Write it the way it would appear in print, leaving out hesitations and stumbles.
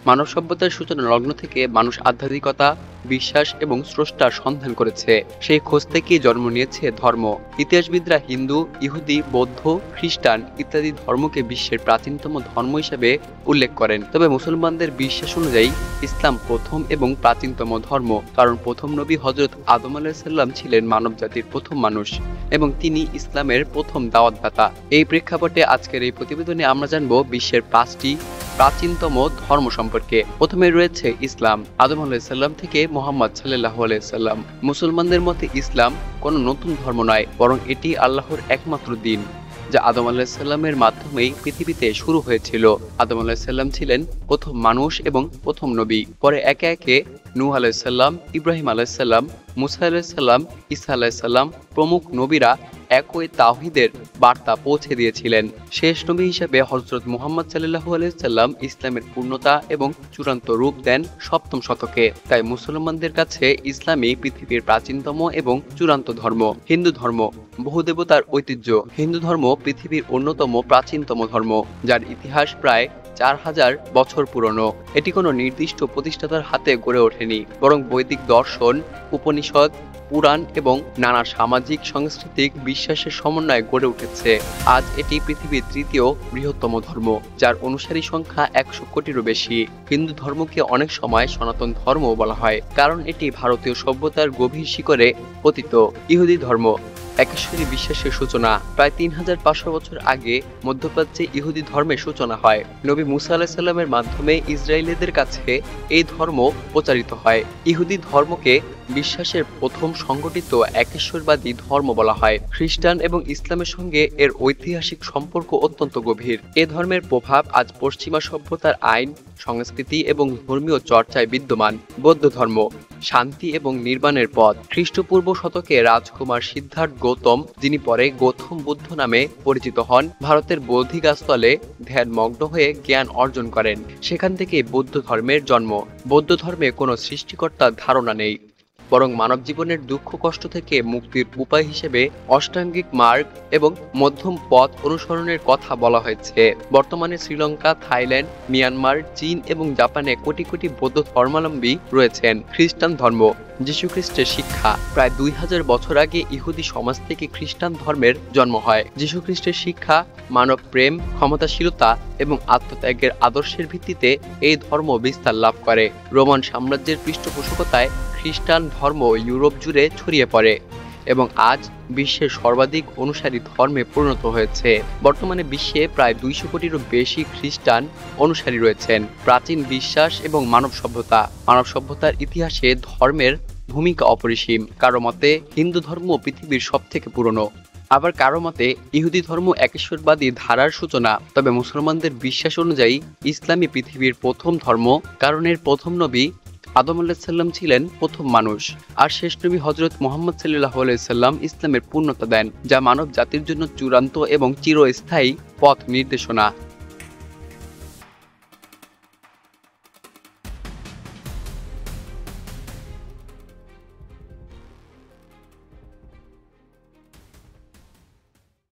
মানব সভ্যতার সূচনা লগ্ন থেকে মানুষ আধ্যাত্মিকতা, বিশ্বাস এবং স্রষ্টার সন্ধান করেছে। সেই খোঁজ থেকেই জন্ম নিয়েছে ধর্ম। ইতিহাসবিদরা হিন্দু, ইহুদি, বৌদ্ধ, খ্রিস্টান ইত্যাদি ধর্মকে বিশ্বের প্রাচীনতম ধর্ম হিসেবে উল্লেখ করেন। তবে মুসলমানদের বিশ্বাস অনুযায়ী ইসলাম প্রথম এবং প্রাচীনতম ধর্ম, কারণ প্রথম নবী হযরত আদম আলাইহিসসালাম ছিলেন মানব জাতির প্রথম মানুষ এবং তিনি ইসলামের প্রথম দাওয়াতদাতা। এই প্রেক্ষাপটে আজকের এই প্রতিবেদনে আমরা জানব বিশ্বের 5টি প্রাচীনতম ধর্ম সম্পর্কে। প্রথমে রয়েছে ইসলাম। আদম আলাইহিসসালাম থেকে মুহাম্মদ সাল্লাল্লাহু আলাইহি সাল্লাম। মুসলমানদের মতে ইসলাম কোনো নতুন ধর্ম নয়, বরং এটি আল্লাহর একমাত্র দ্বীন, যা আদম আলাইহিসসালামের মাধ্যমেই পৃথিবীতে শুরু হয়েছিল। আদম আলাইহিসসালাম ছিলেন প্রথম মানুষ এবং প্রথম নবী। পরে একে একে নূহ আলাইহিসসালাম, ইব্রাহিম আলাইহিসসালাম, মুসা আলাইহিসসালাম, ঈসা আলাইহিসসালাম প্রমুখ নবীরা একই তাওহীদের বার্তা পৌঁছে দিয়েছিলেন। শেষ নবী হিসেবে হযরত মুহাম্মদ সাল্লাল্লাহু আলাইহি সাল্লাম ইসলামের পূর্ণতা এবং চূড়ান্ত রূপ দেন 7ম শতকে। তাই মুসলমানদের কাছে ইসলামই পৃথিবীর প্রাচীনতম এবং চূড়ান্ত ধর্ম। হিন্দু ধর্ম, বহুদেবতার ঐতিহ্য। হিন্দু ধর্ম পৃথিবীর অন্যতম প্রাচীনতম ধর্ম, যার ইতিহাস প্রায় 4000 বছর পুরনো। এটি কোনো নির্দিষ্ট প্রতিষ্ঠাতার হাতে গড়ে ওঠেনি, বরং বৈদিক দর্শন, উপনিষদ, পুরাণ এবং নানা সামাজিক সাংস্কৃতিক বিশ্বাসের সমন্বয়ে গড়ে উঠেছে। আজ এটি পৃথিবীর 3য় বৃহত্তম ধর্ম, যার অনুসারী সংখ্যা 100 কোটিরও বেশি। হিন্দু ধর্মকে অনেক সময় সনাতন ধর্ম বলা হয়, কারণ এটি ভারতীয় সভ্যতার গভীর শিকড়ে পতিত। ইহুদি ধর্ম, একেশ্বরী বিশ্বাসের সূচনা। প্রায় 3500 বছর আগে মধ্যপ্রাচ্যে ইহুদি ধর্মের সূচনা হয়। নবী মুসা আলাইহিস সালামের মাধ্যমে ইসরায়েলীদের কাছে এই ধর্ম প্রচারিত হয়। ইহুদি ধর্মকে বিশ্বাসের প্রথম সংগঠিত একেশ্বরবাদী ধর্ম বলা হয়। খ্রিস্টান এবং ইসলামের সঙ্গে এর ঐতিহাসিক সম্পর্ক অত্যন্ত গভীর। এ ধর্মের প্রভাব আজ পশ্চিমা সভ্যতার আইন, সংস্কৃতি এবং ধর্মীয় চর্চায় বিদ্যমান। বৌদ্ধ ধর্ম, শান্তি এবং নির্বাণের পথ। খ্রিস্টপূর্ব শতকে রাজকুমার সিদ্ধার্থ গৌতম, যিনি পরে গৌতম বুদ্ধ নামে পরিচিত হন, ভারতের বৌদ্ধিকস্থলে ধ্যানমগ্ন হয়ে জ্ঞান অর্জন করেন। সেখান থেকে বৌদ্ধ ধর্মের জন্ম। বৌদ্ধ ধর্মে কোনো সৃষ্টিকর্তার ধারণা নেই, বরং মানব জীবনের দুঃখ কষ্ট থেকে মুক্তির উপায় হিসেবে অষ্টাঙ্গিক মার্গ এবং মধ্যম পথ অনুসরণের কথা বলা হয়েছে। বর্তমানে শ্রীলঙ্কা, থাইল্যান্ড, মিয়ানমার, চীন এবং জাপানে কোটি কোটি বৌদ্ধ ধর্মাবলম্বী রয়েছেন। খ্রিস্টান ধর্ম, যীশু খ্রিস্টের শিক্ষা। প্রায় 2000 বছর আগে ইহুদি সমাজ থেকে খ্রিস্টান ধর্মের জন্ম হয়। যীশু খ্রিস্টের শিক্ষা মানব প্রেম, ক্ষমতাশীলতা এবং আত্মত্যাগের আদর্শের ভিত্তিতে এই ধর্ম বিস্তার লাভ করে। রোমান সাম্রাজ্যের পৃষ্ঠপোষকতায় খ্রিস্টান ধর্ম ইউরোপ জুড়ে ছড়িয়ে পড়ে এবং আজ বিশ্বের সর্বাধিক অনুসারী ধর্মে পরিণত হয়েছে। বর্তমানে বিশ্বে প্রায় 200 কোটিরও বেশি খ্রিস্টান অনুসারী রয়েছেন। প্রাচীন বিশ্বাস এবং মানব সভ্যতা। মানব সভ্যতার ইতিহাসে ধর্মের ভূমিকা অপরিসীম। কারো মতে হিন্দু ধর্ম পৃথিবীর সবথেকে পুরনো, আবার কারো মতে ইহুদি ধর্ম একেশ্বরবাদী ধারার সূচনা। তবে মুসলমানদের বিশ্বাস অনুযায়ী ইসলামই পৃথিবীর প্রথম ধর্ম, কারণ এর প্রথম নবী আদম আলাইহিস সালাম ছিলেন প্রথম মানুষ, আর শেষ নবী হযরত মুহাম্মদ সাল্লাল্লাহু আলাইহি সাল্লাম ইসলামের পূর্ণতা দেন, যা মানব জাতির জন্য চূড়ান্ত এবং চিরস্থায়ী পথ নির্দেশনা।